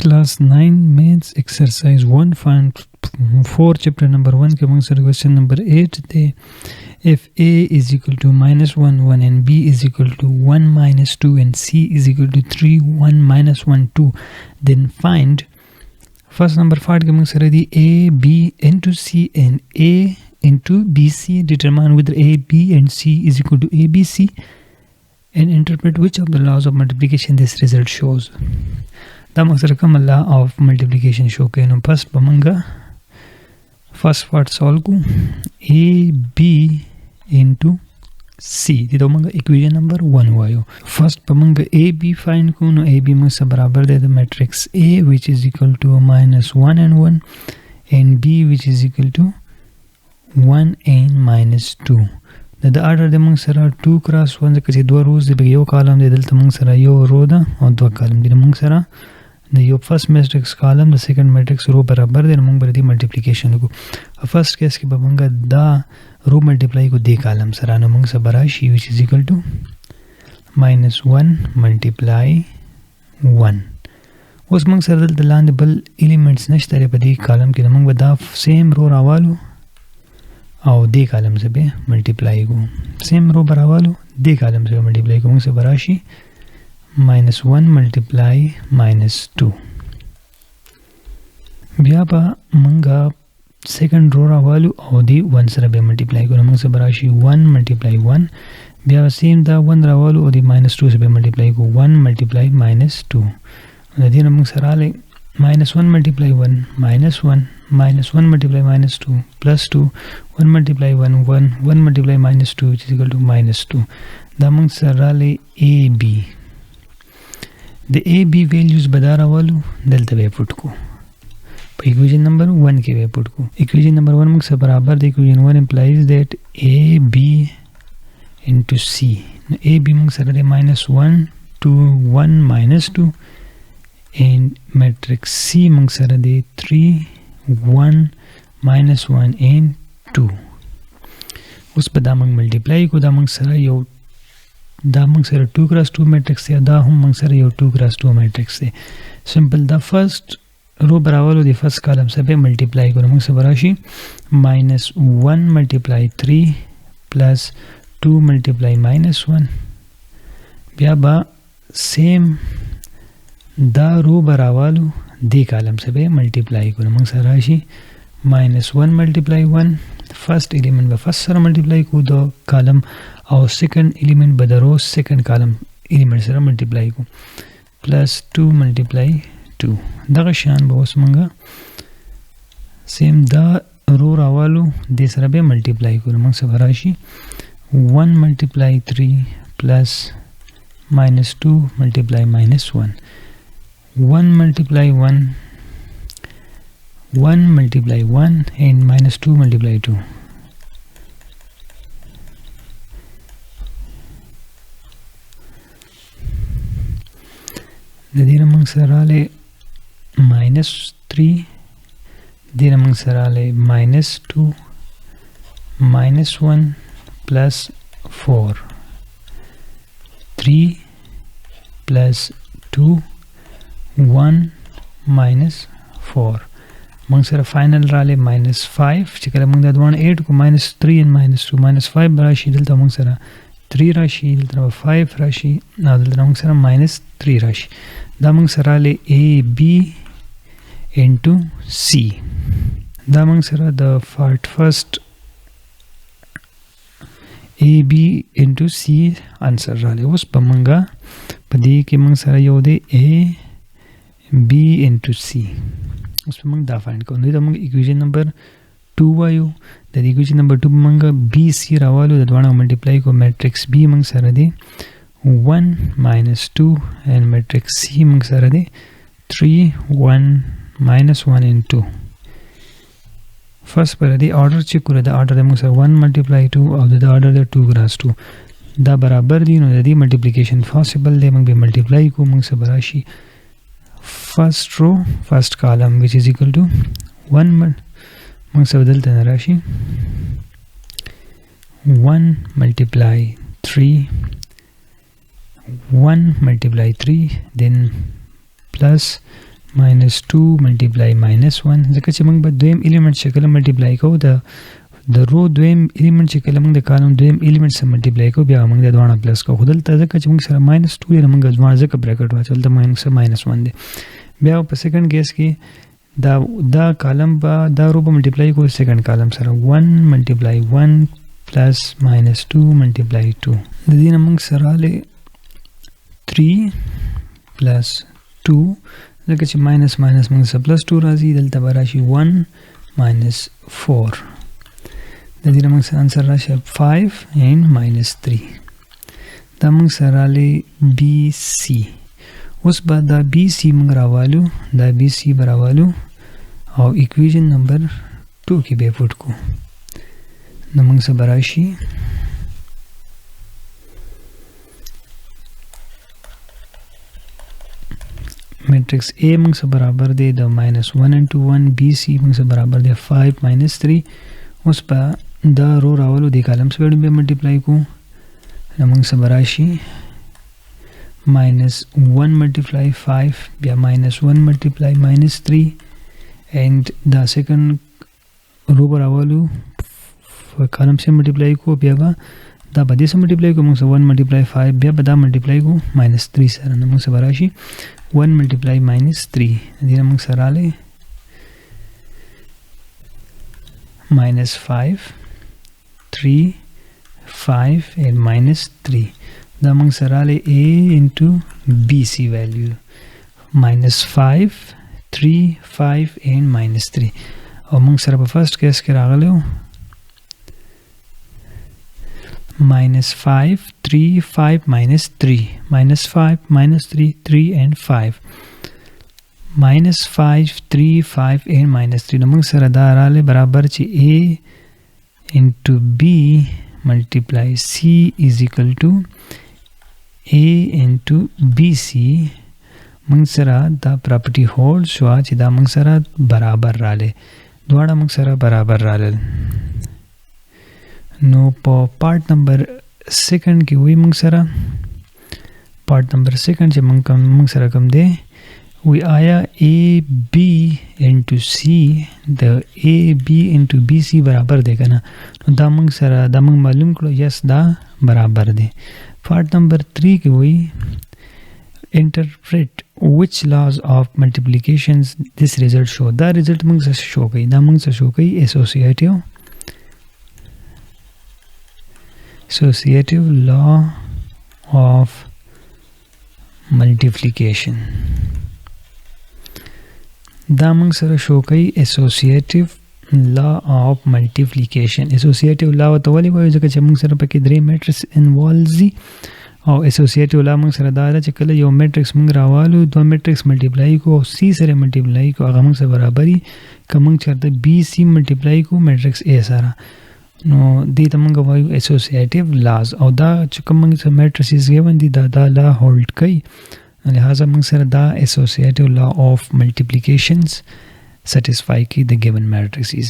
Class 9 Maths Exercise 1.4 Chapter number 1 के मंग question number 8 थे. If A is equal to minus 1 1 and B is equal to 1 minus 2 and C is equal to 3 1 minus 1 2, then find first number 5 के मंग सर दी A B into C and A into BC. Determine whether A B and C is equal to ABC and interpret which of the laws of multiplication this result shows. The Maksaraka law of multiplication show ke no first pamanga first part solve ku A B into C the manga equation number 1 huayo. First pamanga A B find ku no A B manga barabar de the matrix A which is equal to minus 1 and 1 and B which is equal to 1 and minus 2. The order de mung sara 2 cross 1 kasi do rows de yo column de dalta mung sara yo row da aur do column de mung sara the your first matrix column the second matrix row barabar de mung bardi multiplication ko first case ke babanga da row multiply ko de column sara no mung sa barashi which is equal to minus 1 multiply 1 us mung sara dal landable elements nashtare padi column ke mung bada same row rawalu और दे कॉलम से बे मल्टीप्लाई को same row बराबर लो दे कॉलम से मल्टीप्लाई को से बराशी minus 1 multiply minus 2 व्यापा मंगा सेकंड रो रावालू और दी 1 से बे मल्टीप्लाई को मंग से बराशी 1 multiply 1 व्यापा सेम दा 1 रावालू और दी minus 2 से बे मल्टीप्लाई को 1 multiply minus 2 नदी नमंग सराले minus 1 multiply 1 minus 1 minus 1 multiply minus 2 plus 2 1 multiply 1 1 1 multiply minus 2 which is equal to minus 2. Damang sarale AB the AB values badara walu delta way put ko equation number 1 ke way put ko equation number 1 mung se barabar the equation 1 implies that AB into C. AB mung sarale minus 1 2 1 minus 2 and matrix C mung sarale 3 1 minus 1 and 2 उस पर दामंग मल्टीप्लाई को दामंग सरा यो दामंग सरा 2 cross 2 मैट्रिक्स से दा हम मंग सरा यो 2 cross 2 मैट्रिक्स से सिंपल द फर्स्ट रो बराबर हो द फर्स्ट कॉलम से पे मल्टीप्लाई को मंग से बराशी minus 1 multiply 3 plus 2 multiply minus 1 ब्याबा सेम दा रो बराबर दे कॉलम से पे मल्टीप्लाई को मंग से राशि minus 1 multiply 1 first element by first sara multiply को दो कॉलम और second element by the row second column element सरा multiply को plus 2 multiply 2 दगा शान बहुत मंगा सेम दा रो रावालू दे सरा पे multiply को मंग से राशि 1 multiply 3 plus minus 2 multiply minus 1 1 multiply 1 1 multiply 1 and minus 2 multiply 2 Nadira mang sarale minus 3 Dira mang sarale minus 2 minus 1 plus 4 3 plus 2 1 minus 4 मंग सर फाइनल राले minus 5 चिकला मंग दादवान 8 को minus 3 and minus 2 minus 5 राशि दलता मंग सर 3 राशि दलता 5 राशि ना दलता मंग सर minus 3 राशि दा मंग सर राले A B into C दा मंग sir the first A B into C answer राले उस पमंगा पदी के मंग सर यो दे A B into C उसमें मंग दा फाइंड करो नहीं तो मंग इक्वेशन नंबर 2 आयो द इक्वेशन नंबर 2 मंग B C रावालो दवाना मल्टीप्लाई को मैट्रिक्स B मंग सर दे 1 minus 2 and matrix C मंग सर दे 3 1 minus 1 and 2 फर्स्ट पर दे ऑर्डर चेक करो द ऑर्डर मंग सर 1 multiply 2 और द ऑर्डर दे 2 cross 2 दा बराबर दी नो द मल्टीप्लिकेशन पॉसिबल दे मंग बे मल्टीप्लाई को मंग से बराशी first row first column which is equal to 1 मंग से बदलते हैं राशि 1 multiply 3 1 multiply 3 then plus -2 ملټیپلای -1 ځکه چې موږ به دویم الیمنٹ شکل ملټیپلای کوو د رو دویم الیمنٹ چې کله موږ د کالم دویم الیمنٹ سره ملټیپلای کوو بیا موږ د دوانه پلس کوو خو دلته ځکه چې موږ سره -2 دی موږ دوانه ځکه بریکټ واچول د -1 دی بیا په سیکنډ کیس کې دا کالم به دا رو به ملټیپلای کوو سیکنډ کالم سره 1 ملټیپلای 1 پلس -2 ملټیپلای 2 د دې نه موږ سره راغلی 3 پلس 2 ځکه چې ماینس موږ سره پلس 2 راځي دلته به راشي 1 -4 د دې نه موږ سره انسر راشي 5 and -3 دا موږ سره راغلی BC اوس به دا BC موږ راوالو دا BC به راوالو او اکویژن نمبر 2 کې به پوټ کو نو موږ سره به راشي میټرکس A موږ سره برابر دی د -1 into 1 BC موږ سره برابر دی 5 -3 اوس په دا رو راولو د کالم سره به ملټیپلای کو نو موږ سره راشي -1 ملټیپلای 5 بیا -1 ملټیپلای -3 and دا سیکنډ رو راولو کالم سره ملټیپلای کو بیا دا به دې سره ملټیپلای کو موږ سره 1 ملټیپلای 5 بیا به دا ملټیپلای کو -3 سره نو موږ سره راشي 1 ملټیپلای -3 دې موږ سره رااله -5 3 5 and -3 دا موږ سره رااله A into BC value -5 3 5 and -3 او موږ سره په فرست کیس کې راغلو -5 3 5 -3 -5 -3 3 and 5 -5 3 5 and -3 نو موږ سره دا رااله برابر چې A into B multiply C is equal to A into BC موږ سره دا پراپرټي هولډ شو چې دا موږ سره برابر رااله دواړه موږ سره برابر رااله نو په پارت نمبر سیکنډ کې وی موږ سره پارت نمبر سیکنډ چې موږ سره کوم دی وی آیا AB into C د AB into BC برابر دی کنه نو دا موږ سره دا موږ معلوم کړو یس دا برابر دی پارت نمبر 3 کې وی interpret which laws of multiplications this result show دا result موږ سره شو کوي دا موږ سره شو کوي associative law of multiplication دا موږ سره شو کوي associative law of multiplication associative law ته ولې وایو ځکه چې موږ سره پکې درې میټرکس انوالوز دي او associative law موږ سره دا چې کله یو میټرکس موږ راوالو دوه میټرکس ملټیپلای کو او C سره ملټیپلای کو هغه موږ سره برابرۍ کوم چرته BC ملټیپلای کو میټرکس A سره نو دې ته موږ وایو associative laws او دا چې کوم موږ سره میټریسز given دي دا لا هولډ کوي لہذا موږ سره دا associative law of multiplications satisfy کی the given matrices